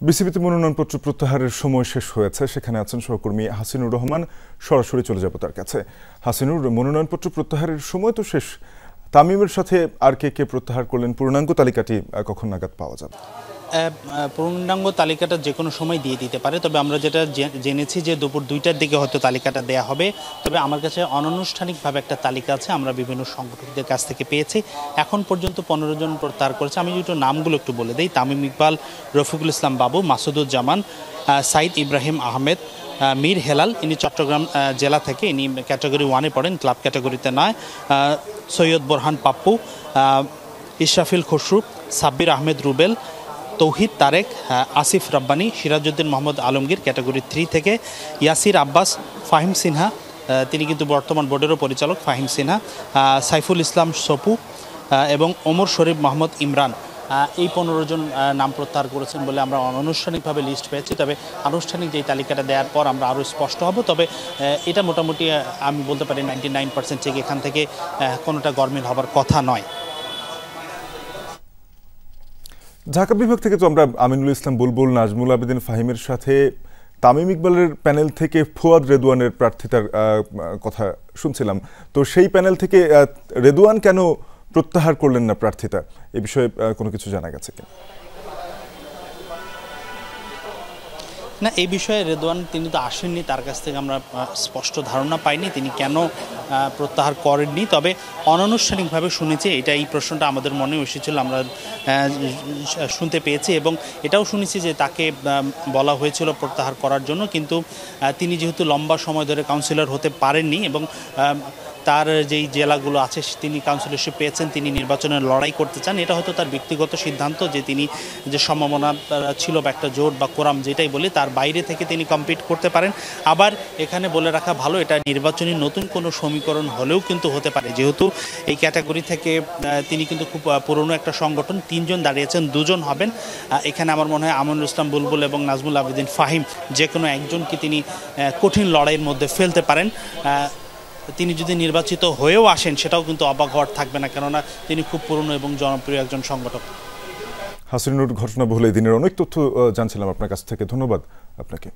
বিসিবিতে মনোনয়নপত্র প্রত্যাহারের সময় শেষ হয়েছে। সেখানে আছেন সহকর্মী হাসিনুর রহমান। সরাসরি চলে যাব তার কাছে। হাসিনুর, মনোনয়নপত্র প্রত্যাহারের সময় তো শেষ, তামিমের সাথে আর কে প্রত্যাহার করলেন? পূর্ণাঙ্গ তালিকাটি কখন নাগাদ পাওয়া যাবে? পূর্ণাঙ্গ তালিকাটা যে কোনো সময় দিয়ে দিতে পারে, তবে আমরা যেটা জেনেছি যে দুপুর 2টার দিকে হয়তো তালিকাটা দেয়া হবে। তবে আমার কাছে অনানুষ্ঠানিকভাবে একটা তালিকা আছে, আমরা বিভিন্ন সংগঠকদের কাছ থেকে পেয়েছি। এখন পর্যন্ত 15 জন প্রত্যাহার করেছে। আমি একটু নামগুলো একটু বলে দিই: তামিম ইকবাল, রফিকুল ইসলাম বাবু, মাসুদুজ্জামান, সাইদ ইব্রাহিম আহমেদ, মীর হেলাল, ইনি চট্টগ্রাম জেলা থেকে, ইনি ক্যাটাগরি 1-এ পড়েন, ক্লাব ক্যাটাগরিতে নয়। সৈয়দ বোরহান পাপ্পু, ইশরাফিল খসরু, সাব্বির আহমেদ রুবেল, তৌহিদ তারেক, আসিফ রাব্বানি, সিরাজউদ্দিন মোহাম্মদ আলমগীর ক্যাটাগরি 3 থেকে, ইয়াসির আব্বাস, ফাহিম সিনহা, তিনি কিন্তু বর্তমান বোর্ডেরও পরিচালক, ফাহিম সিনহা, সাইফুল ইসলাম সপু এবং ওমর শরীফ মোহাম্মদ ইমরান, এই 15 জন নাম প্রত্যাহার করেছেন বলে আমরা অনানুষ্ঠানিকভাবে লিস্ট পেয়েছি। তবে আনুষ্ঠানিক যেই তালিকাটা দেওয়ার পর আমরা আরও স্পষ্ট হব। তবে এটা মোটামুটি আমি বলতে পারি 99% ঠিক এখান থেকে কোনোটা গরমিল হবার কথা নয়। ঢাকা বিভাগ থেকে তো আমরা আমিনুল ইসলাম বুলবুল, নাজমুল আবেদিন ফাহিমের সাথে তামিম ইকবালের প্যানেল থেকে ফুয়াদ রেদওয়ানের প্রার্থিতার কথা শুনছিলাম। তো সেই প্যানেল থেকে রেদওয়ান কেন প্রত্যাহার করলেন না প্রার্থিতা? এ বিষয়ে কোনো কিছু জানা গেছে কিনা? না, এই বিষয়ে রেদওয়ান তিনি তো আসেননি, তার কাছ থেকে আমরা স্পষ্ট ধারণা পাইনি তিনি কেন প্রত্যাহার করেননি। তবে অনানুষ্ঠানিকভাবে শুনেছি, এই প্রশ্নটা আমাদের মনেও এসেছিল, আমরা শুনতে পেয়েছি এবং এটাও শুনেছি যে তাকে বলা হয়েছিল প্রত্যাহার করার জন্য, কিন্তু তিনি যেহেতু লম্বা সময় ধরে কাউন্সিলর হতে পারেননি এবং তার যেই জেলাগুলো আছে তিনি কাউন্সিলরশিপ পেয়েছেন, তিনি নির্বাচনে লড়াই করতে চান, এটা হয়তো তার ব্যক্তিগত সিদ্ধান্ত যে তিনি যে সম্ভাবনা ছিল বা একটা জোট বা কোরাম যেটাই বলি তার বাইরে থেকে তিনি কম্পিট করতে পারেন। আবার এখানে বলে রাখা ভালো, এটা নির্বাচনী নতুন কোনো সমীকরণ হলেও কিন্তু হতে পারে, যেহেতু এই ক্যাটাগরি থেকে তিনি কিন্তু খুব পুরনো একটা সংগঠন, 3 জন দাঁড়িয়েছেন, 2 জন হবেন। এখানে আমার মনে হয় আমিনুল ইসলাম বুলবুল এবং নাজমুল আবেদিন ফাহিম যে কোনো একজনকে তিনি কঠিন লড়াইয়ের মধ্যে ফেলতে পারেন। তিনি যদি নির্বাচিত হয়েও আসেন সেটাও কিন্তু অবাক হওয়ার থাকবে না, কেননা তিনি খুব পুরনো এবং জনপ্রিয় একজন সংগঠক। হাসিনুর, ঘটনা বহুল এই দিনের অনেক তথ্য জানছিলাম আপনার কাছ থেকে, ধন্যবাদ আপনাকে।